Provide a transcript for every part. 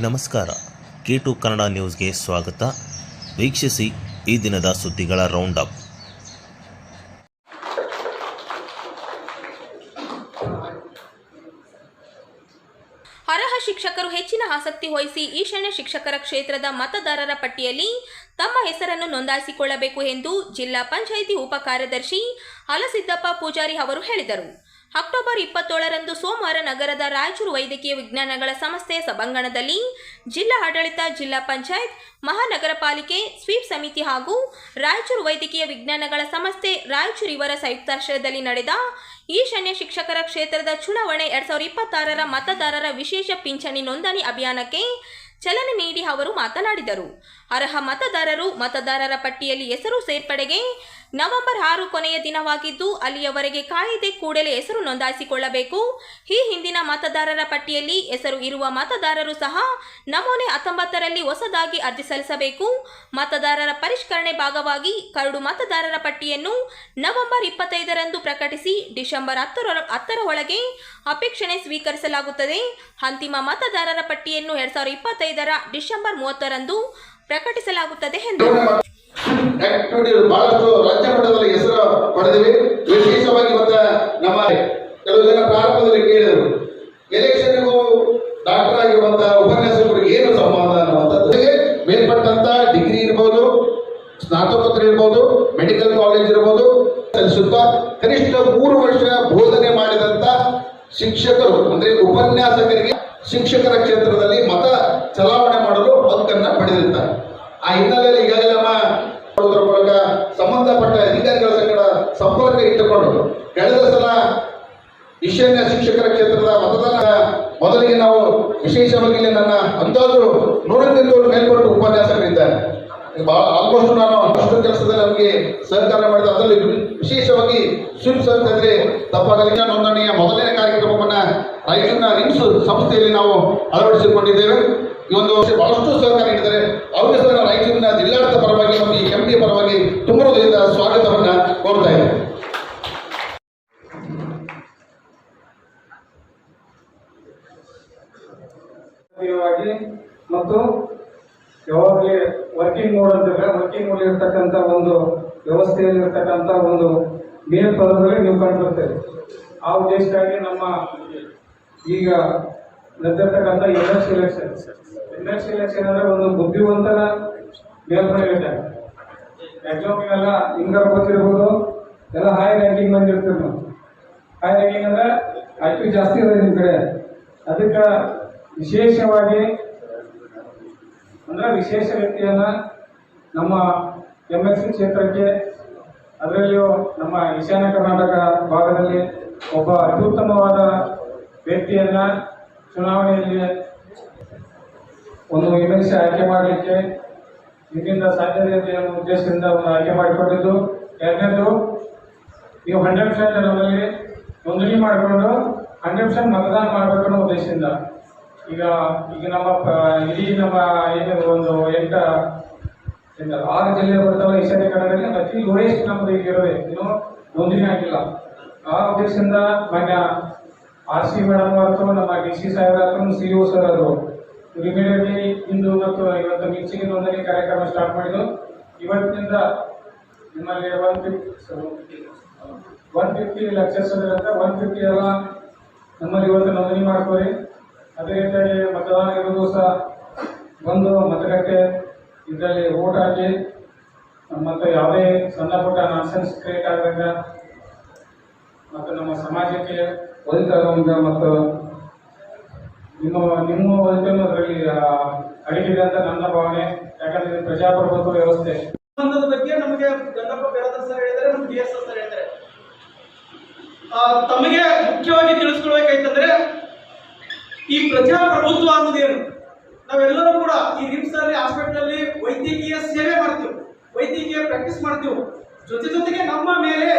ನಮಸ್ಕಾರ. K2 ಕನ್ನಡ ನ್ಯೂಸ್ಗೆ ಸ್ವಾಗತ. ವೀಕ್ಷಿಸಿ ಈ ದಿನದ ಸುದ್ದಿಗಳ ರೌಂಡ್ ಅಪ್. ಅರ್ಹ ಶಿಕ್ಷಕರು ಹೆಚ್ಚಿನ ಆಸಕ್ತಿ ವಹಿಸಿ ಈಶಾನ್ಯ ಶಿಕ್ಷಕರ ಕ್ಷೇತ್ರದ ಮತದಾರರ ಪಟ್ಟಿಯಲ್ಲಿ ತಮ್ಮ ಹೆಸರನ್ನು ನೋಂದಾಯಿಸಿಕೊಳ್ಳಬೇಕು ಎಂದು ಜಿಲ್ಲಾ ಪಂಚಾಯಿತಿ ಉಪ ಕಾರ್ಯದರ್ಶಿ ಹಲಸಿದ್ದಪ್ಪ ಪೂಜಾರಿ ಅವರು ಹೇಳಿದರು. ಅಕ್ಟೋಬರ್ 27ರಂದು ಸೋಮವಾರ ನಗರದ ರಾಯಚೂರು ವೈದ್ಯಕೀಯ ವಿಜ್ಞಾನಗಳ ಸಂಸ್ಥೆಯ ಸಭಾಂಗಣದಲ್ಲಿ ಜಿಲ್ಲಾ ಆಡಳಿತ, ಜಿಲ್ಲಾ ಪಂಚಾಯತ್, ಮಹಾನಗರ ಪಾಲಿಕೆ, ಸ್ವೀಪ್ ಸಮಿತಿ ಹಾಗೂ ರಾಯಚೂರು ವೈದ್ಯಕೀಯ ವಿಜ್ಞಾನಗಳ ಸಂಸ್ಥೆ ರಾಯಚೂರು ಇವರ ಸಂಯುಕ್ತಾಶ್ರಯದಲ್ಲಿ ನಡೆದ ಈಶಾನ್ಯ ಶಿಕ್ಷಕರ ಕ್ಷೇತ್ರದ ಚುನಾವಣೆ 2026ರ ಮತದಾರರ ವಿಶೇಷ ಪಿಂಚಣಿ ನೋಂದಣಿ ಅಭಿಯಾನಕ್ಕೆ ಚಾಲನೆ ನೀಡಿ ಅವರು ಮಾತನಾಡಿದರು. ಅರ್ಹ ಮತದಾರರು ಮತದಾರರ ಪಟ್ಟಿಯಲ್ಲಿ ಹೆಸರು ಸೇರ್ಪಡೆಗೆ ನವೆಂಬರ್ 6 ಕೊನೆಯ ದಿನವಾಗಿದ್ದು, ಅಲ್ಲಿಯವರೆಗೆ ಕಾಯದೆ ಕೂಡಲೇ ಹೆಸರು ನೋಂದಾಯಿಸಿಕೊಳ್ಳಬೇಕು. ಈ ಹಿಂದಿನ ಮತದಾರರ ಪಟ್ಟಿಯಲ್ಲಿ ಹೆಸರು ಇರುವ ಮತದಾರರು ಸಹ ನಮೂನೆ 19ರಲ್ಲಿ ಹೊಸದಾಗಿ ಅರ್ಜಿ ಸಲ್ಲಿಸಬೇಕು. ಮತದಾರರ ಪರಿಷ್ಕರಣೆ ಭಾಗವಾಗಿ ಕರಡು ಮತದಾರರ ಪಟ್ಟಿಯನ್ನು ನವೆಂಬರ್ 25ರಂದು ಪ್ರಕಟಿಸಿ ಡಿಸೆಂಬರ್ 10ರ ಒಳಗೆ ಅಪೇಕ್ಷಣೆ ಸ್ವೀಕರಿಸಲಾಗುತ್ತದೆ. ಅಂತಿಮ ಮತದಾರರ ಪಟ್ಟಿಯನ್ನು 2025ರ ಡಿಸೆಂಬರ್ 30ರಂದು ಪ್ರಕಟಿಸಲಾಗುತ್ತದೆ ಎಂದರು. ಬಹಳಷ್ಟು ರಾಜ್ಯ ಮಟ್ಟದಲ್ಲಿ ಹೆಸರು ಪಡೆದಿವೆ. ವಿಶೇಷವಾಗಿ ನಮ್ಮ ಕೆಲವು ಜನ ಪ್ರಾರಂಭದಲ್ಲಿ ಕೇಳಿದರು, ಎಲೆಕ್ಷನ್ಗೂ ಡಾಕ್ಟರ್ ಆಗಿರುವಂತಹ ಉಪನ್ಯಾಸಕರಿಗೆ ಏನು ಸಂಬಂಧ ಅನ್ನುವಂಥದ್ದು. ಮೇಲ್ಪಟ್ಟಂತ ಡಿಗ್ರಿ ಇರ್ಬೋದು, ಸ್ನಾತಕೋತ್ತರ ಇರ್ಬೋದು, ಮೆಡಿಕಲ್ ಕಾಲೇಜ್ ಇರ್ಬೋದು, ಸುತ್ತ ಕನಿಷ್ಠ 3 ವರ್ಷ ಬೋಧನೆ ಮಾಡಿದಂತ ಶಿಕ್ಷಕರು ಅಂದ್ರೆ ಉಪನ್ಯಾಸಕರಿಗೆ ಶಿಕ್ಷಕರ ಕ್ಷೇತ್ರದಲ್ಲಿ ಮತ ಚಲಾವಣೆ ಮಾಡಲು ಹಕ್ಕನ್ನು ಪಡೆದಿರ್ತಾರೆ. ಆ ಹಿನ್ನೆಲೆಯಲ್ಲಿ ಈಗಾಗಲೇ ನಮ್ಮ ಮೂಲಕ ಸಂಬಂಧಪಟ್ಟ ಅಧಿಕಾರಿಗಳ ಸಂಗಡ ಸಂಪರ್ಕ ಇಟ್ಟುಕೊಂಡು ಕಳೆದ ಸಲ ಈಶಾನ್ಯ ಶಿಕ್ಷಕರ ಕ್ಷೇತ್ರದ ಮತದಾನ ಮೊದಲಿಗೆ ನಾವು ವಿಶೇಷವಾಗಿ ನನ್ನ ಅಂದಾಜು 100 ಮೇಲ್ಪಟ್ಟು ಉಪನ್ಯಾಸಕರಿದ್ದಾರೆ. ಆಲ್ಮೋಸ್ಟ್ ನಾನು ಅಷ್ಟು ಕೆಲಸದಲ್ಲಿ ನಮಗೆ ಸಹಕಾರ ಮಾಡಿದ, ಅದರಲ್ಲಿ ವಿಶೇಷವಾಗಿ ಸ್ವಿಮ್ಸ್ ಅಂತಂದ್ರೆ ತಪ್ಪಾಗಲಿಲ್ಲ ನೋಂದಣಿಯ ಮೊದಲನೇ ಕಾರ್ಯಕ್ರಮವನ್ನು ರಾಯಚೂರಿನ ರಿಮ್ಸ್ ಸಂಸ್ಥೆಯಲ್ಲಿ ನಾವು ಅಳವಡಿಸಿಕೊಂಡಿದ್ದೇವೆ. ಈ ಒಂದು ಬಹಳಷ್ಟು ಸಹಕಾರ ನೀಡಿದ್ದಾರೆ. ಅವರಿಗೆ ಸಹ ರಾಯಚೂರಿನ ಜಿಲ್ಲಾಡಳಿತ ಪರವಾಗಿ ಮತ್ತು ಈ ಕಮಿಟಿಯ ಪರವಾಗಿ ತುಂಬ ಹೃದಯದ ಸ್ವಾಗತವನ್ನ ಕೋರ್ತಾ ಇದ್ದೇವೆ. ಮತ್ತು ಯಾವಾಗಲೇ ವರ್ಕಿಂಗ್ ಮೋಡ್ ಅಂತಿದ್ರೆ ವರ್ಕಿಂಗ್ ಮೋಡ್ ಇರ್ತಕ್ಕಂಥ ಒಂದು ವ್ಯವಸ್ಥೆಯಲ್ಲಿ ಇರ್ತಕ್ಕಂಥ ಒಂದು ಮೇಲ್ಪದರಲ್ಲಿ ನೀವು ಕಂಡುಬರ್ತೇವೆ. ಆ ಉದ್ದೇಶಕ್ಕಾಗಿ ನಮ್ಮ ಈಗ ನಡೆದಿರ್ತಕ್ಕಂಥ NSC ಎಲೆಕ್ಷನ್ ಅಂದ್ರೆ ಒಂದು ಬುದ್ಧಿವಂತನ ಮೇಲ್ಪಡೆ ಎಕ್ಸಾಮಿಗೆಲ್ಲ ಹಿಂಗ ಗೊತ್ತಿರ್ಬೋದು, ಎಲ್ಲ ಹೈ ರ್ಯಾಂಕಿಂಗ್ ಬಂದಿರ್ತೀವಿ ನಾವು. ಹೈ ರ್ಯಾಂಕಿಂಗ್ ಅಂದ್ರೆ IQ ಜಾಸ್ತಿ ಇದೆ ನಿಮ್ಮ ಕಡೆ. ಅದಕ್ಕೆ ವಿಶೇಷವಾಗಿ ಅಂದ್ರೆ ವಿಶೇಷ ವ್ಯಕ್ತಿಯನ್ನ ನಮ್ಮ MSC ಕ್ಷೇತ್ರಕ್ಕೆ, ಅದರಲ್ಲಿಯೂ ನಮ್ಮ ಈಶಾನ್ಯ ಕರ್ನಾಟಕ ಭಾಗದಲ್ಲಿ ಒಬ್ಬ ಅತ್ಯುತ್ತಮವಾದ ವ್ಯಕ್ತಿಯನ್ನ ಚುನಾವಣೆಯಲ್ಲಿ ಒಂದು MLC ಆಯ್ಕೆ ಮಾಡಲಿಕ್ಕೆ ಇದರಿಂದ ಸಾಧ್ಯತೆ ಇದೆ ಅನ್ನೋ ಉದ್ದೇಶದಿಂದ ಒಂದು ಆಯ್ಕೆ ಮಾಡಿಕೊಂಡಿದ್ದು. ಎರಡನೇದು, ನೀವು 100% ನಮ್ಮಲ್ಲಿ ನೋಂದಣಿ ಮಾಡಿಕೊಂಡು 100% ಮತದಾನ ಮಾಡಬೇಕು ಅನ್ನೋ ಉದ್ದೇಶದಿಂದ ಈಗ ನಮ್ಮ ಇಡೀ ನಮ್ಮ ಏನು ಒಂದು 6 ಜಿಲ್ಲೆ ಬರ್ತಾವೆ ಈಶಾನ್ಯ ಕನ್ನಡದಲ್ಲಿ ಅತಿ ಲೋಯೆಸ್ಟ್ ನಮ್ಮದು ಈಗ ಇರೋದೆ, ಇನ್ನೂ ನೋಂದಣಿ ಆಗಿಲ್ಲ. ಆ ಉದ್ದೇಶದಿಂದ ಮಾನ್ಯ RC ಮೇಡಮ್ ಆಯ್ತು, ನಮ್ಮ DC ಸಾಹೇಬ್ ಆಯ್ತು, CO ಸರ್ ಅವರು ಇಮಿಡಿಯೇಟ್ಲಿ ಇಂದು ಮತ್ತು ಇವತ್ತು ಮಿಂಚಿಗೆ ನೋಂದಣಿ ಕಾರ್ಯಕ್ರಮ ಸ್ಟಾರ್ಟ್ ಮಾಡಿದ್ದು. ಇವತ್ತಿನಿಂದ ನಿಮ್ಮಲ್ಲಿ 150 ಲಕ್ಷಸ್ ಅಂತ 150 ಎಲ್ಲ ನಮ್ಮಲ್ಲಿ ಇವತ್ತು ನೋಂದಣಿ ಮಾಡ್ಕೋರಿ. ಅದೇ ರೀತಿಯಾಗಿ ಮತದಾನ ಇರೋದು ಸಹ ಬಂದು ಮತಗಟ್ಟೆ ಇದರಲ್ಲಿ ವೋಟ್ ಹಾಕಿ ಮತ್ತು ಯಾವುದೇ ಸಣ್ಣ ಪುಟ್ಟ ನಾನ್ಸೆನ್ಸ್ ಕ್ರಿಯೇಟ್ ಆದಾಗ ಮತ್ತು ನಮ್ಮ ಸಮಾಜಕ್ಕೆ ಒದಗಿಸುವಂಥ ಮತ್ತು ನಿಮ್ಮ ಒದಗಿಸಲು ಅದರಲ್ಲಿ ಅಡಗಿದೆ ಅಂತ ನನ್ನ ಭಾವನೆ. ಯಾಕಂದ್ರೆ ಪ್ರಜಾಪ್ರಭುತ್ವ ವ್ಯವಸ್ಥೆ ಸಂಬಂಧದ ಬಗ್ಗೆ ನಮಗೆ ಗಂಗಪ್ಪ ಬೇರದಾರ್ ಸರ್ ಹೇಳಿದರೆ ಮತ್ತು DS ಸರ್ ಹೇಳ್ತಾರೆ. ತಮಗೆ ಮುಖ್ಯವಾಗಿ ತಿಳಿಸ್ಕೊಳ್ಬೇಕಾಯ್ತಂದ್ರೆ ಈ ಪ್ರಜಾಪ್ರಭುತ್ವ ಅನ್ನೋದೇನು, ನಾವೆಲ್ಲರೂ ಕೂಡ ಈ ರಿಮ್ಸ್ ಅಲ್ಲಿ ಹಾಸ್ಪಿಟಲ್ ಅಲ್ಲಿ ವೈದ್ಯಕೀಯ ಸೇವೆ ಮಾಡ್ತೀವಿ, ವೈದ್ಯಕೀಯ ಪ್ರಾಕ್ಟೀಸ್ ಮಾಡ್ತೀವಿ. ಜೊತೆಗೆ ನಮ್ಮ ಮೇಲೆ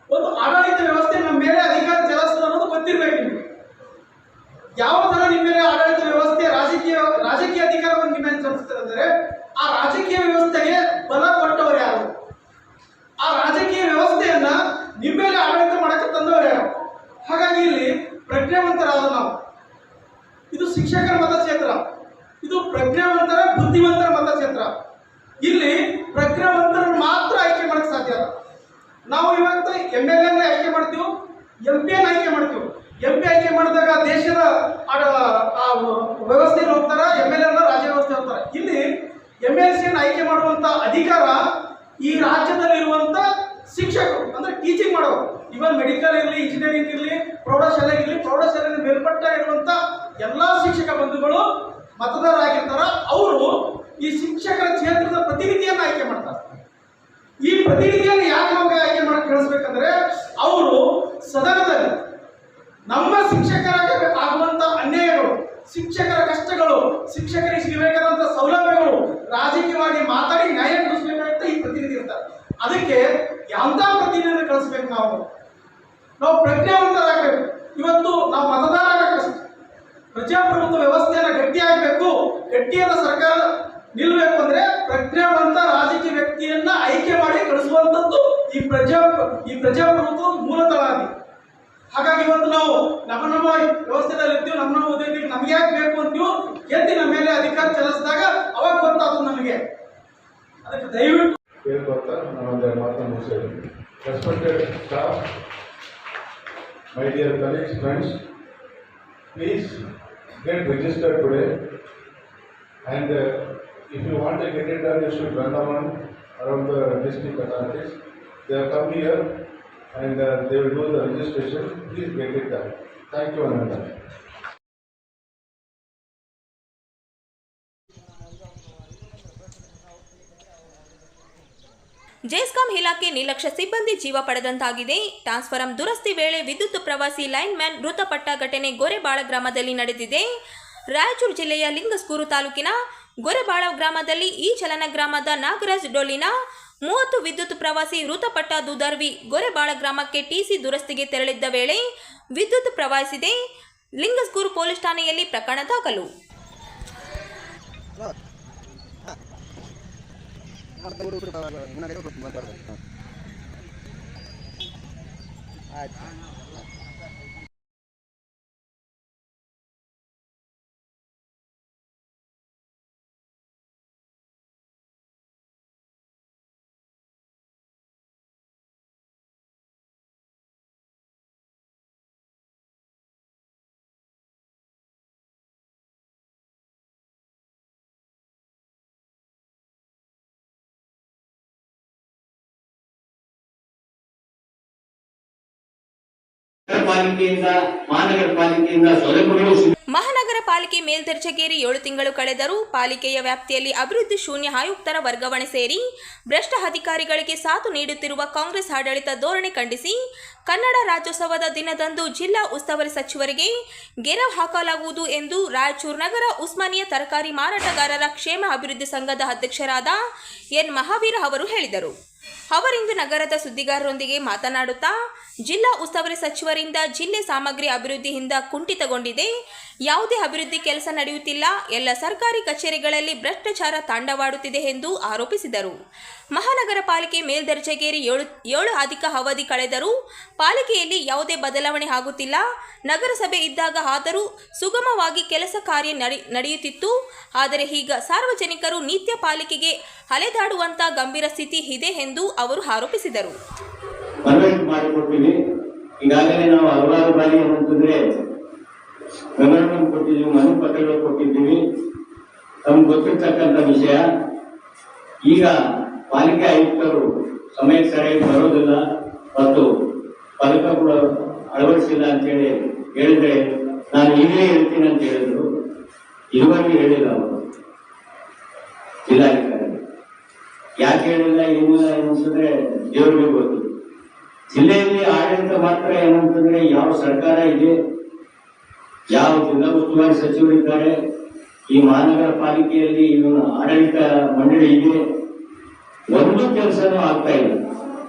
ಒಂದು ಆಡಳಿತ ವ್ಯವಸ್ಥೆ, ನಮ್ಮ ಮೇಲೆ ಅಧಿಕಾರ ಚಲಾಯಿಸ್ತದೆ ಅನ್ನೋದು ಗೊತ್ತಿರ್ಬೇಕು ನಿಮಗೆ. ಯಾವ ತರ ನಿಮ್ಮ ಮೇಲೆ ಆಡಳಿತ ವ್ಯವಸ್ಥೆ, ರಾಜಕೀಯ ಅಧಿಕಾರವನ್ನು ನಿಮ್ಮ ಮೇಲೆ ಚಲಾಯಿಸ್ತಾರೆ ಅಂದ್ರೆ ಆ ರಾಜಕೀಯ ವ್ಯವಸ್ಥೆಗೆ ಬಲ ಕೊಟ್ಟವರು ಯಾರು, ಆ ರಾಜಕೀಯ ವ್ಯವಸ್ಥೆಯನ್ನ ನಿಮ್ಮ ಮೇಲೆ ಆಡಳಿತ ಮಾಡಕ್ಕೆ ತಂದವರು ಯಾರು. ಹಾಗಾಗಿ ಇಲ್ಲಿ ಪ್ರಜ್ಞಾವಂತರಾದ ನಾವು, ಇದು ಶಿಕ್ಷಕರ ಮತಕ್ಷೇತ್ರ. ಇದು ಪ್ರಜ್ಞಾವಂತರ ಬುದ್ಧಿವಂತರ ಮತಕ್ಷೇತ್ರ. ಇಲ್ಲಿ ಪ್ರಜ್ಞಾವಂತರನ್ನು ಮಾತ್ರ ಆಯ್ಕೆ ಮಾಡಕ್ಕೆ ಸಾಧ್ಯ. ನಾವು ಇವತ್ತು MLA ಆಯ್ಕೆ ಮಾಡ್ತೀವಿ, MP ಆಯ್ಕೆ ಮಾಡ್ತೀವಿ. MP ಆಯ್ಕೆ ಮಾಡಿದಾಗ ದೇಶದ ವ್ಯವಸ್ಥೆಯಲ್ಲಿ ಹೋಗ್ತಾರ, MLA ರಾಜ್ಯ ವ್ಯವಸ್ಥೆ ಹೋಗ್ತಾರೆ. ಇಲ್ಲಿ MLC ಆಯ್ಕೆ ಮಾಡುವಂತ ಅಧಿಕಾರ ಈ ರಾಜ್ಯದಲ್ಲಿರುವಂತ ಶಿಕ್ಷಕರು ಅಂದ್ರೆ ಟೀಚಿಂಗ್ ಮಾಡೋರು, ಇವನ್ ಮೆಡಿಕಲ್ ಇರಲಿ, ಇಂಜಿನಿಯರಿಂಗ್ ಇರಲಿ, ಪ್ರೌಢಶಾಲೆ ಇರಲಿ, ಪ್ರೌಢಶಾಲೆಯಲ್ಲಿ ಮೇಲ್ಪಟ್ಟ ಇರುವಂತ ಎಲ್ಲಾ ಶಿಕ್ಷಕ ಬಂಧುಗಳು ಮತದಾರರಾಗಿರ್ತಾರ. ಅವರು ಈ ಶಿಕ್ಷಕರ ಕ್ಷೇತ್ರದ ಪ್ರತಿನಿಧಿಯನ್ನು ಆಯ್ಕೆ ಮಾಡ್ತಾರೆ. ಈ ಪ್ರತಿನಿಧಿಯನ್ನು ಯಾಕೆ ನಾವು ಆಯ್ಕೆ ಮಾಡಿ ಕಳಿಸ್ಬೇಕಂದ್ರೆ ಅವರು ಸದನದಲ್ಲಿ ನಮ್ಮ ಶಿಕ್ಷಕರಾಗ ಆಗುವಂತ ಅನ್ಯಾಯಗಳು, ಶಿಕ್ಷಕರ ಕಷ್ಟಗಳು, ಶಿಕ್ಷಕರಿಗೆ ಸಿಗಬೇಕಾದಂತ ಸೌಲಭ್ಯಗಳು ರಾಜಕೀಯವಾಗಿ ಮಾತಾಡಿ ನ್ಯಾಯ ಕೊಡಿಸ್ಬೇಕಾಗಿತ್ತ ಈ ಪ್ರತಿನಿಧಿ ಇರ್ತಾರೆ. ಅದಕ್ಕೆ ಯಾವ ಪ್ರತಿನಿಧಿಯನ್ನು ಕಳಿಸ್ಬೇಕು? ನಾವು ಪ್ರಜ್ಞಾವಂತರಾಗಬೇಕು. ಇವತ್ತು ನಾವು ಮತದಾರ ಆಗಬೇಕು, ಪ್ರಜಾಪ್ರಭುತ್ವ ವ್ಯವಸ್ಥೆಯನ್ನು ಗಟ್ಟಿಯಾಗಬೇಕು, ಗಟ್ಟಿಯಾದ ಸರ್ಕಾರ ನಿಲ್ಲಬೇಕು ಅಂದ್ರೆ ಪ್ರಜ್ಞಾವಂತ ರಾಜಕೀಯ ವ್ಯಕ್ತಿಯನ್ನ ಆಯ್ಕೆ ಮಾಡಿ ಕಳಿಸುವಂತದ್ದು ಈ ಪ್ರಜಾಪ್ರಭುತ್ವ ಮೂಲತಃ ಆಗಿ. ಹಾಗಾಗಿ ಇವತ್ತು ನಾವು ನಮ್ಮ ವ್ಯವಸ್ಥೆಯಲ್ಲಿ ಇರ್ತೀವಿ, ನಮ್ಮ ಉದ್ಯೋಗಕ್ಕೆ ನಮ್ಗೆ ಯಾಕೆ ಬೇಕು ಅಂತೀವಿ, ಗೆದ್ದು ನಮ್ಮ ಮೇಲೆ ಅಧಿಕಾರ ಚಲಿಸಿದಾಗ ಅವಾಗ ಗೊತ್ತಾಗ್ತದೆ ನಮಗೆ. ಅದಕ್ಕೆ ದಯವಿಟ್ಟು ಹೇಳ್ಕೊಡ್ತಾ ನಾನೊಂದು ಮಾತನ್ನು ಮುಗಿಸಿದ್ದೀನಿ. Respected staff, my dear colleagues, friends, please get registered today, and if you want to get it done, you should run around the district authorities. They have come here and they will do the registration. Please get it done. Thank you, Ananda. GESCOM ಇಲಾಖೆ ನಿರ್ಲಕ್ಷ್ಯ ಸಿಬ್ಬಂದಿ ಜೀವ ಪಡೆದಂತಾಗಿದೆ. ಟ್ರಾನ್ಸ್ಫಾರಂ ದುರಸ್ತಿ ವೇಳೆ ವಿದ್ಯುತ್ ಪ್ರವಾಸಿ line man ಮೃತಪಟ್ಟ ಘಟನೆ ಗೊರೆಬಾಳ ಗ್ರಾಮದಲ್ಲಿ ನಡೆದಿದೆ. ರಾಯಚೂರು ಜಿಲ್ಲೆಯ ಲಿಂಗಸ್ಗೂರು ತಾಲೂಕಿನ ಗೊರೆಬಾಳ ಗ್ರಾಮದಲ್ಲಿ ಈ ಚಲನ ಗ್ರಾಮದ ನಾಗರಾಜ್ ಡೊಳ್ಳಿನ 30 ವಿದ್ಯುತ್ ಪ್ರವಾಸಿ ಮೃತಪಟ್ಟ ದುದರ್ವಿ ಗೊರೆಬಾಳ ಗ್ರಾಮಕ್ಕೆ ಟಿಸಿ ದುರಸ್ತಿಗೆ ತೆರಳಿದ್ದ ವೇಳೆ ವಿದ್ಯುತ್ ಪ್ರವಾಹಿಸಿದೆ. ಲಿಂಗಸ್ಗೂರು ಪೊಲೀಸ್ ಠಾಣೆಯಲ್ಲಿ ಪ್ರಕರಣ ದಾಖಲು. ಮಹಾನಗರ ಪಾಲಿಕೆ ಮೇಲ್ದರ್ಜೆಗೇರಿ 7 ತಿಂಗಳು ಕಳೆದರೂ ಪಾಲಿಕೆಯ ವ್ಯಾಪ್ತಿಯಲ್ಲಿ ಅಭಿವೃದ್ಧಿ ಶೂನ್ಯ ಆಯುಕ್ತರ ವರ್ಗಾವಣೆ ಸೇರಿ ಭ್ರಷ್ಟ ಅಧಿಕಾರಿಗಳಿಗೆ ಸಾಥು ನೀಡುತ್ತಿರುವ ಕಾಂಗ್ರೆಸ್ ಆಡಳಿತ ಧೋರಣೆ ಖಂಡಿಸಿ ಕನ್ನಡ ರಾಜ್ಯೋತ್ಸವದ ದಿನದಂದು ಜಿಲ್ಲಾ ಉಸ್ತುವಾರಿ ಸಚಿವರಿಗೆ ಗೆರವು ಹಾಕಲಾಗುವುದು ಎಂದು ರಾಯಚೂರು ನಗರ ಉಸ್ಮಾನಿಯಾ ತರಕಾರಿ ಮಾರಾಟಗಾರರ ಕ್ಷೇಮ ಅಭಿವೃದ್ಧಿ ಸಂಘದ ಅಧ್ಯಕ್ಷರಾದ ಎನ್ ಮಹಾವೀರ ಅವರು ಹೇಳಿದರು. ಅವರಿಂದು ನಗರದ ಸುದ್ದಿಗಾರರೊಂದಿಗೆ ಮಾತನಾಡುತ್ತಾ ಜಿಲ್ಲಾ ಉಸ್ತುವಾರಿ ಸಚಿವರಿಂದ ಜಿಲ್ಲೆ ಸಾಮಗ್ರಿ ಅಭಿವೃದ್ಧಿಯಿಂದ ಕುಂಠಿತಗೊಂಡಿದೆ, ಯಾವುದೇ ಅಭಿವೃದ್ಧಿ ಕೆಲಸ ನಡೆಯುತ್ತಿಲ್ಲ, ಎಲ್ಲ ಸರ್ಕಾರಿ ಕಚೇರಿಗಳಲ್ಲಿ ಭ್ರಷ್ಟಾಚಾರ ತಾಂಡವಾಡುತ್ತಿದೆ ಎಂದು ಆರೋಪಿಸಿದರು. ಮಹಾನಗರ ಪಾಲಿಕೆ ಮೇಲ್ದರ್ಜೆಗೇರಿ 7 ಅಧಿಕ ಅವಧಿ ಕಳೆದರೂ ಪಾಲಿಕೆಯಲ್ಲಿ ಯಾವುದೇ ಬದಲಾವಣೆ ಆಗುತ್ತಿಲ್ಲ. ನಗರಸಭೆ ಇದ್ದಾಗ ಆದರೂ ಸುಗಮವಾಗಿ ಕೆಲಸ ಕಾರ್ಯ ನಡೆಯುತ್ತಿತ್ತು. ಆದರೆ ಈಗ ಸಾರ್ವಜನಿಕರು ನಿತ್ಯ ಪಾಲಿಕೆಗೆ ಅಲೆದಾಡುವಂಥ ಗಂಭೀರ ಸ್ಥಿತಿ ಇದೆ ಎಂದು ಅವರು ಆರೋಪಿಸಿದರು. ಈಗಾಗಲೇ ನಾವು ಹಲವಾರು ಬಾರಿ ಏನಂತಂದ್ರೆ ಮೆಮೊರಂಡಮ್ ಕೊಟ್ಟಿದ್ದೀವಿ, ಮನವಿ ಪತ್ರಗಳು ಕೊಟ್ಟಿದ್ದೀವಿ, ನಮ್ಗೆ ಗೊತ್ತಿರ್ತಕ್ಕಂಥ ವಿಷಯ. ಈಗ ಪಾಲಿಕೆ ಆಯುಕ್ತರು ಸಮಯಕ್ಕೆ ಸರಿಯಾಗಿ ಬರೋದಿಲ್ಲ ಮತ್ತು ಫಲಕಗಳು ಅಳವಡಿಸಿಲ್ಲ ಅಂತೇಳಿ ಹೇಳಿದ್ರೆ ನಾನು ಈಗಲೇ ಹೇಳ್ತೀನಿ ಅಂತ ಹೇಳಿದ್ರು. ಇದುವರೆಗೆ ಹೇಳಿಲ್ಲ ಅವರು ಜಿಲ್ಲಾಧಿಕಾರಿ. ಯಾಕೆ ಹೇಳಿಲ್ಲ ಏನಿಲ್ಲ ಏನಂತಂದ್ರೆ ದೇವರಿಗೆ ಗೊತ್ತು. ಜಿಲ್ಲೆಯಲ್ಲಿ ಆಡಳಿತ ಮಾತ್ರ ಏನಂತಂದ್ರೆ ಯಾವ ಸರ್ಕಾರ ಇದೆ, ಯಾವ ಜಿಲ್ಲಾ ಉಸ್ತುವಾರಿ ಸಚಿವರಿದ್ದಾರೆ, ಈ ಮಹಾನಗರ ಪಾಲಿಕೆಯಲ್ಲಿ ಇವನು ಆಡಳಿತ ಮಂಡಳಿ ಇದೆ, ಒಂದು ಕೆಲಸನೂ ಆಗ್ತಾ ಇಲ್ಲ.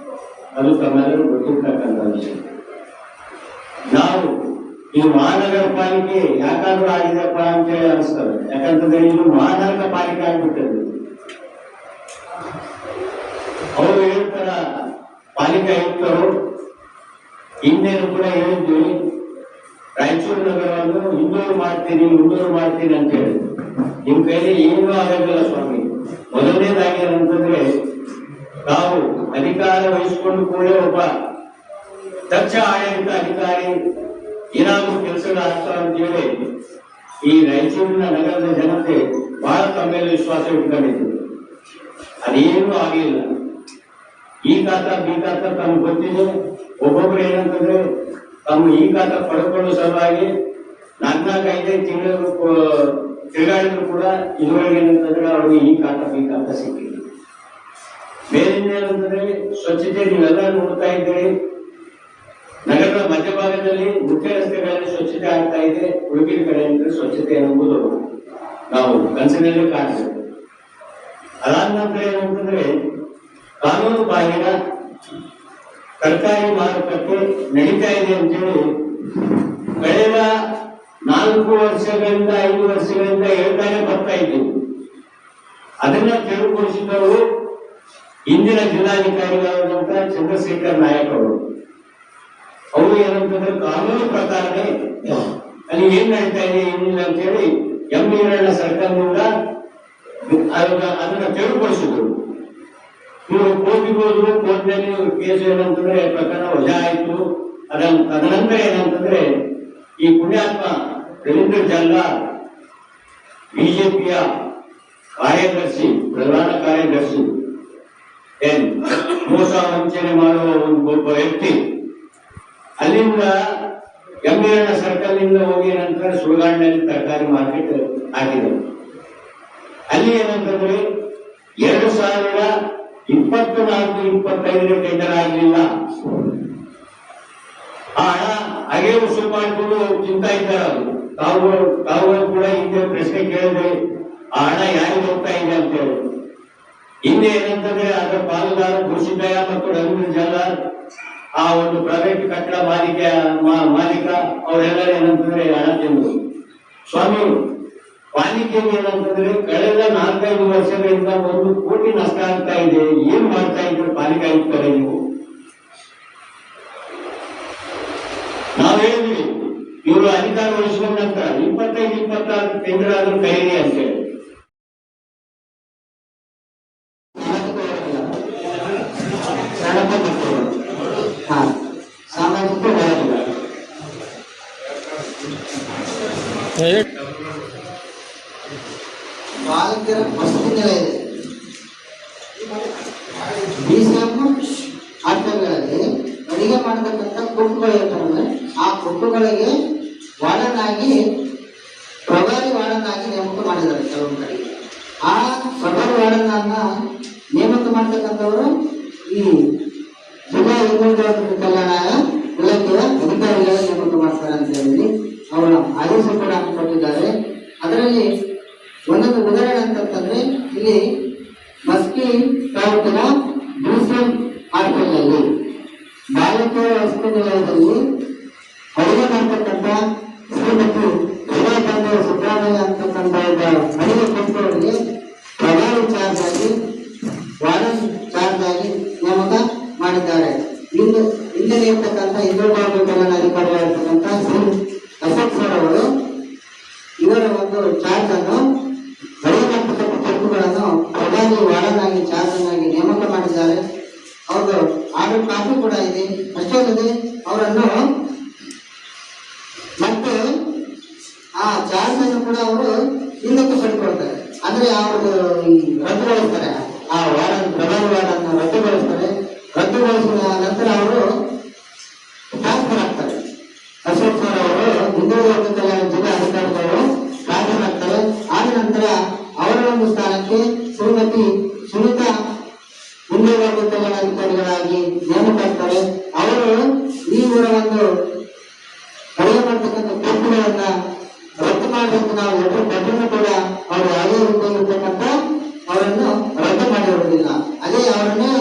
ಅದು ತಮ್ಮೆಲ್ಲರೂ ಗೊತ್ತಿರ್ತಕ್ಕಂಥ ವಿಷಯ. ನಾವು ಈ ಮಹಾನಗರ ಪಾಲಿಕೆ ಯಾಕಾದ್ರೂ ಆಗಿದೆಪ್ಪ ಅಂತೇಳಿ ಅನಿಸ್ತದೆ. ಯಾಕಂತಂದ್ರೆ ಇದು ಮಹಾನಗರ ಪಾಲಿಕೆ ಆಗ್ಬಿಟ್ಟது. ಅವರು ಹೇಳ್ತಾರ ಪಾಲಿಕೆ ಆಯುಕ್ತರು ಹಿಂದೇನು ಕೂಡ ಹೇಳಿದ್ವಿ, ರಾಯಚೂರು ನಗರವನ್ನು 200 ಮಾಡ್ತೀನಿ ಅಂತ ಹೇಳಿ ನಿಮ್ ಕೈಲಿ ಏನೂ ಆಗಂಗಿಲ್ಲ ಸ್ವಾಮಿ. ಮೊದಲನೇದಾಗಿ ಏನಂತಂದ್ರೆ ತಾವು ಅಧಿಕಾರ ವಹಿಸಿಕೊಂಡು ಕೂಡ ಒಬ್ಬ ದಕ್ಷ ಆಡಳಿತ ಅಧಿಕಾರಿ ಏನಾದರೂ ಕೆಲಸಗಳಾಗ್ತಾವ ಅಂತೇಳಿ ಈ ರಾಯಚೂರಿನ ನಗರದ ಜನತೆ ಬಹಳ ತಮ್ಮ ಮೇಲೆ ವಿಶ್ವಾಸ ಇಟ್ಕೊಂಡಿದ್ರು. ಅದೇನೂ ಆಗಿಲ್ಲ. ಈ ಖಾತ ಬಿ ಖಾತ ತಮ್ಗೆ ಗೊತ್ತಿದೆ. ಒಬ್ಬೊಬ್ರು ಏನಂತಂದ್ರೆ ತಮ್ಮ ಈ ಖಾತ ಪಡ್ಕೊಳ್ಳೋ ಸಲುವಾಗಿ 4-5 ತಿಂಗಳು ತಿರುಗಾಡಿದ್ರು ಕೂಡ ಇದುವರೆಗೆ ಏನಂತಂದ್ರೆ ಅವ್ರಿಗೆ ಈ ಖಾತ ಬಿ ಖಾತ ಸಿಕ್ಕಿಲ್ಲ. ಬೇರೆಯಿಂದ ಏನಂತಂದ್ರೆ ಸ್ವಚ್ಛತೆ ನೀವೆಲ್ಲ ನೋಡ್ತಾ ಇದ್ದೀರಿ. ನಗರದ ಮಧ್ಯಭಾಗದಲ್ಲಿ ಮುಖ್ಯ ರಸ್ತೆಗಳಲ್ಲಿ ಸ್ವಚ್ಛತೆ ಆಗ್ತಾ ಇದೆ. ಉಡುಪಿನ ಕಡೆ ಅಂದ್ರೆ ಸ್ವಚ್ಛತೆ ಎಂಬುದು ನಾವು ಕನಸಿನಲ್ಲಿ ಕಾಣ್ತೇವೆ. ಅದಾದ ನಂತರ ಏನಂತಂದ್ರೆ ಕಾನೂನು ಬಾಹಿರ ತರಕಾರಿ ಮಾರುಕಟ್ಟೆ ನಡೀತಾ ಇದೆ ಅಂತೇಳಿ ಕಳೆದ 4 ವರ್ಷಗಳಿಂದ 5 ವರ್ಷಗಳಿಂದ ಹೇಳ್ತಾನೆ ಬರ್ತಾ ಇದ್ದೀವಿ. ಅದನ್ನ ತೆರವುಗೊಳಿಸಿದವರು ಇಂದಿನ ಜಿಲ್ಲಾಧಿಕಾರಿಗಳಾದಂತಹ ಚಂದ್ರಶೇಖರ್ ನಾಯಕ್ ಅವರು. ಅವರು ಏನಂತಂದ್ರೆ ಕಾನೂನು ಪ್ರಕಾರನೇ ಅಲ್ಲಿ ಏನ್ ನಡೀತಾ ಇದೆ ಏನಿಲ್ಲ ಅಂತ ಹೇಳಿ ಎಂ ಸರ್ಕಾರದಿಂದ ಅದನ್ನ ತೆರವುಗೊಳಿಸಿದ್ರು. ಇವರು ಕೋರ್ಟಿಗೆ ಹೋದ್ರು. ಕೋರ್ಟ್ನಲ್ಲಿ ಕೇಸ್ ಏನಂತಂದ್ರೆ ಪ್ರಕರಣ ವಜಾ ಆಯ್ತು. ತದನಂತರ ಏನಂತಂದ್ರೆ ಈ ಪುಣ್ಯಾತ್ಮ ರವೀಂದ್ರ ಜಲ್ಲಾರ್ ಬಿಜೆಪಿಯ ಕಾರ್ಯದರ್ಶಿ, ಪ್ರಧಾನ ಕಾರ್ಯದರ್ಶಿ, ಮೋಸ ವಂಚನೆ ಮಾಡುವ ಒಬ್ಬ ವ್ಯಕ್ತಿ ಅಲ್ಲಿಂದ ಎಂ ಸರ್ಕಲ್ನಿಂದ ಹೋಗಿ ನಂತರ ಸುಳ್ಗಾಡಿನಲ್ಲಿ ತರಕಾರಿ ಮಾರ್ಕೆಟ್ ಹಾಕಿದರು. ಅಲ್ಲಿ ಏನಂತಂದ್ರೆ 2024-25 ಟೆಂಡರ್ ಆಗಲಿಲ್ಲ. ಆ ಹಣ ಹಾಗೆ ವಸೂಲು ಮಾಡಿಕೊಂಡು ಚಿಂತಾ ಇದ್ದಾರೆ. ತಾವುಗಳು ಕೂಡ ಹಿಂದೆ ಪ್ರಶ್ನೆ ಕೇಳಿದ್ರೆ ಆ ಹಣ ಯಾರಿಗೆ ಹೋಗ್ತಾ ಇದೆ ಅಂತ ಹೇಳಿ. ಹಿಂದೆ ಏನಂತಂದ್ರೆ ಅದರ ಪಾಲುದಾರ ಘೋಷಿತಯ್ಯ ಮತ್ತು ರವೀಂದ್ರ ಜಲ್ಲಾರ್, ಆ ಒಂದು ಪ್ರೈವೇಟ್ ಕಟ್ಟಡ ಮಾಲೀಕ ಅವರೆಲ್ಲರೂ ಏನಂತಂದ್ರೆ ಹಣ ತಿಂದರು. ಸ್ವಾಮಿ ಪಾಲಿಕೆಗೆ ಏನಂತಂದ್ರೆ ಕಳೆದ 4-5 ವರ್ಷಗಳಿಂದ 1 ಕೋಟಿ ನಷ್ಟ ಆಗ್ತಾ ಇದೆ. ಏನ್ ಮಾಡ್ತಾ ಇದ್ರು ಪಾಲಿಕೆ ಆಯುಕ್ತರೇ ನೀವು? ನಾವು ಹೇಳಿದ್ವಿ ಇವರು ಅಧಿಕಾರ ವಹಿಸಿಕೊಂಡ ನಂತರ 25-26 ಟೆಂಡರ್ ಆದ್ರೂ ಕೈರಿ ಅಂತ ಹೇಳಿ. ಸಾಮಾಜಿಕ ಬಾಲಕಿಯರ ವಸತಿ ನಿಲಯ ಇದೆ. BCM ಹಾಸ್ಟೆಲ್ಗಳಲ್ಲಿ ಅಡಿಗೆ ಮಾಡತಕ್ಕಂಥ ಕುಕ್ಕುಗಳು ಇರ್ತಾರಲ್ಲ, ಆ ಕುಕ್ಕುಗಳಿಗೆ ವಾರ್ಡನ್ನಾಗಿ ಪ್ರಭಾರಿ ವಾರ್ಡನ್ನಾಗಿ ನೇಮಕ ಮಾಡಿದ್ದಾರೆ ಕೆಲವೊಂದು ಕಡೆ. ಆ ಪ್ರಭಾರಿ ವಾರ್ಡನ್ನ ನೇಮಕ ಮಾಡತಕ್ಕಂಥವರು ಈ ಜಿಲ್ಲಾ ಹಿಂದುಳಿದ ಕಲ್ಯಾಣ ಇಲಾಖೆಯ ಅಧಿಕಾರಿಗಳ ನೇಮಕ ಮಾಡ್ತಾರೆ ಅಂತ ಹೇಳಿ ಅವರ ಆದೇಶ ಕೂಡ ಕೊಟ್ಟಿದ್ದಾರೆ. ಅದರಲ್ಲಿ ಒಂದೊಂದು ಉದಾಹರಣೆ ಅಂತಂದ್ರೆ ಇಲ್ಲಿ ಮಸ್ಕಿ ತಾಲೂಕಿನ BCM ಹಾಸ್ಟೆಲ್ನಲ್ಲಿ ಬಾಲಕಿಯರ ವಸತಿ ನಿಲಯದಲ್ಲಿ ಅಡುಗೆ ಮಾಡ್ತಕ್ಕಂಥ ಶ್ರೀಮತಿ ಸುಬ್ರಹ್ಮಣ್ಯ ಅಂತಕ್ಕಂಥ ಒಬ್ಬ ಅಡುಗೆ ಕೊಟ್ಟವರಿಗೆ ಪ್ರಭಾವಿ ಚಾರ್ಜ್ ಆಗಿ ವಾರ್ಡನ್ ಚಾರ್ಜ್ ಆಗಿ ನೇಮಕ ಮಾಡಿದ್ದಾರೆ. ಹಿಂದೆ ಇರ್ತಕ್ಕಂಥ ಹಿಂದುಳಿದ ಕಲ್ಯಾಣ ಅಧಿಕಾರಿಯಾಗಿರ್ತಕ್ಕಂಥ ಶ್ರೀ ಅಶೋಕ್ ಸರ್ ಅವರು ಇವರ ಒಂದು ಚಾರ್ಜ್ ಅನ್ನು ಅಡುಗೆ ಮಾಡ್ತಕ್ಕಂಥ ಕೊಟ್ಟುಗಳನ್ನು ಪ್ರಧಾನಿ ವಾರ್ಡನ್ ಆಗಿ ಚಾರ್ಜ್ ಆಗಿ ನೇಮಕ ಮಾಡಿದ್ದಾರೆ. ಅವ್ರದ್ದು ಆರ್ಡರ್ ಕಾಪಿ ಕೂಡ ಇದೆ. ಅಷ್ಟೇ ಅಲ್ಲದೆ ಅವರನ್ನು ಮತ್ತೆ ಆ ಚಾರ್ಜ್ ಅನ್ನು ಕೂಡ ಅವರು ಹಿಂದಕ್ಕೆ ಪಡ್ಕೊಳ್ತಾರೆ. ಅಂದ್ರೆ ಅವ್ರದ್ದು ರದ್ದುಗೊಳಿಸ್ತಾರೆ. ಆ ವಾರ್ಡನ್ ಪ್ರಧಾನಿ ವಾರ್ಡನ್ ರದ್ದುಗೊಳಿಸ್ತಾರೆ. ರದ್ದುಗೊಳಿಸಿದ ನಂತರ ಅವರು ಟ್ರಾನ್ಸ್ಫರ್ ಆಗ್ತಾರೆ. ಅಶೋಕ್ ಸರ್ ಅವರು ಹಿಂದುಳಿದ ಕಲ್ಯಾಣ ಜಿಲ್ಲಾ ಅಧಿಕಾರಿಗಳು ಟ್ರಾನ್ಸ್ಫರ್ ಆಗ್ತಾರೆ. ಆದ ನಂತರ ಅವರ ಒಂದು ಸ್ಥಾನಕ್ಕೆ ಶ್ರೀಮತಿ ಸುನೀತಾ ಹಿಂದುಳಿದ ಕಲ್ಯಾಣ ಅಧಿಕಾರಿಗಳಾಗಿ ನೇಮಕ ಆಗ್ತಾರೆ. ಅವರು ಈ ಊರ ಒಂದು ಅಡುಗೆ ಮಾಡ್ತಕ್ಕಂಥ ಕೊಟ್ಟುಗಳನ್ನ ರದ್ದು ಮಾಡಬೇಕು ನಾವು ಲೆಟರ್ ಕೊಟ್ಟರು ಕೂಡ ಅವರು ಯಾವುದೇ ರೀತಿಯಾಗಿರ್ತಕ್ಕಂಥ ಅವರನ್ನು ರದ್ದು ಮಾಡಿರುವುದಿಲ್ಲ. ಅದೇ ಅವರನ್ನೇ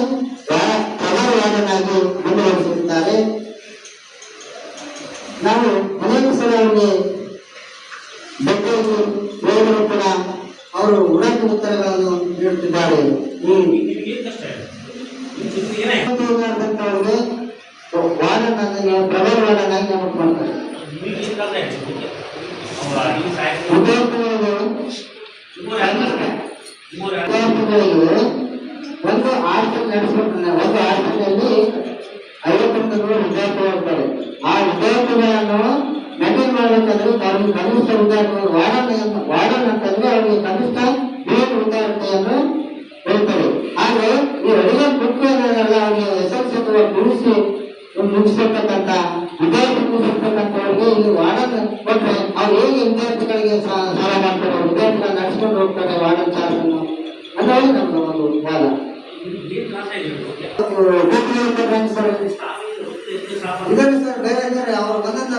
ಪ್ರಭಾವಿ ವಾರ್ಡನ್ನಾಗಿ ಮುಂದುವರಿಸುತ್ತಿದ್ದಾರೆ. ನಾವು ಅನೇಕ ಸಲ ಅವರಿಗೆ ಬೆಟ್ಟದಲ್ಲಿ ಹೇಳಿದರೂ ಕೂಡ ಅವರು ಉಡಾಕಿ ಉತ್ತರಗಳನ್ನು ನೀಡುತ್ತಿದ್ದಾರೆ. ವಾರ್ಡನ್ ಪ್ರಭಾವಿ ವಾರ್ಡನ್ ಆಗಿ ನೇಮಕ ಮಾಡ್ತಾರೆ. ವಿದ್ಯಾರ್ಥಿಗಳಿಗೆ ಒಂದು ಹಾಸ್ಟೆಲ್ ನಡೆಸ್ಕೊಡ್ತಾನೆ. ಒಂದು ಹಾಸ್ಟೆಲ್ನಲ್ಲಿ 50 ವಿದ್ಯಾರ್ಥಿಗಳು ಇರ್ತಾರೆ. ಆ ವಿದ್ಯಾರ್ಥಿಗಳನ್ನು ಮೇಂಟೈನ್ ಮಾಡಬೇಕಾದ್ರೆ ಅವ್ರಿಗೆ ಕನಿಷ್ಠ ವಿದ್ಯಾರ್ಥಿಗಳು ವಾರ್ಡನ್ ಅಂತಂದ್ರೆ ಅವರಿಗೆ ಕನಿಷ್ಠ 7 ವಿದ್ಯಾರ್ಥಿಯನ್ನು ಹೇಳ್ತಾರೆ. ಆದ್ರೆ ಈ ರೆಡಿಮೇಡ್ ಬುಕ್ ಏನಾಗಲ್ಲ ಅವರಿಗೆ SSLC ಅಥವಾ PUC ಮುಗಿಸಿರ್ತಕ್ಕಂಥ ವಿದ್ಯಾರ್ಥಿ ಮುಗಿಸಿರ್ತಕ್ಕಂಥವ್ರಿಗೆ ಇಲ್ಲಿ ವಾರ್ಡನ್ ಕೊಟ್ಟರೆ ಅವ್ರು ಹೇಗೆ ವಿದ್ಯಾರ್ಥಿಗಳಿಗೆ ಸಾಲ ಮಾಡ್ತಾರೆ, ವಿದ್ಯಾರ್ಥಿಗಳನ್ನ ನಡೆಸ್ಕೊಂಡು ಹೋಗ್ತಾರೆ ವಾರ್ಡನ್ ಚಾರ್ಜನ್ನು ಅನ್ನೋದು ನಮ್ದು ಒಂದು ವಾದ. ಇದ್ದಾರೆ ಸರ್, ಬೇರೆ ಇದ್ದಾರೆ, ಅವ್ರು ಬಂದಂತ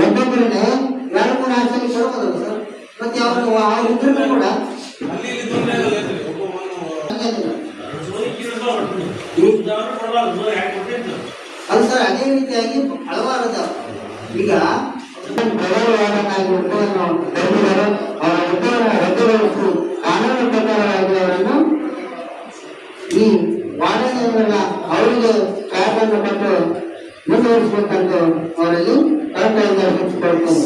ಒಬ್ಬೊಬ್ಬರನ್ನೇ 2-3 ಹಾಸ್ಟೆಲ್ ಕೊಡ್ಬೋದಲ್ಲ ಸರ್. ಮತ್ತೆ ಅವ್ರಿದ್ರು ಕೂಡ ಅದು ಸರ್ ಅದೇ ರೀತಿಯಾಗಿ ಹಲವಾರು ಈಗ ಅವರ ಹುದ್ದೆಯನ್ನು ರದ್ದುಗೊಳಿಸಿ ಕಾನೂನು ಪ್ರಕಾರವಾಗಿ ಅವರನ್ನು ಈ ವಾರ್ಡನ್ನೆಲ್ಲ ಅವರಿಗೆ ಕಾರ್ಯವನ್ನು ಕೊಟ್ಟು ಮುಂದುವರಿಸಬೇಕಂತ ಅವರಲ್ಲಿ ಕಳಕಳಿಯಿಂದ ಸೂಚಿಸಿಕೊಳ್ತೇನೆ.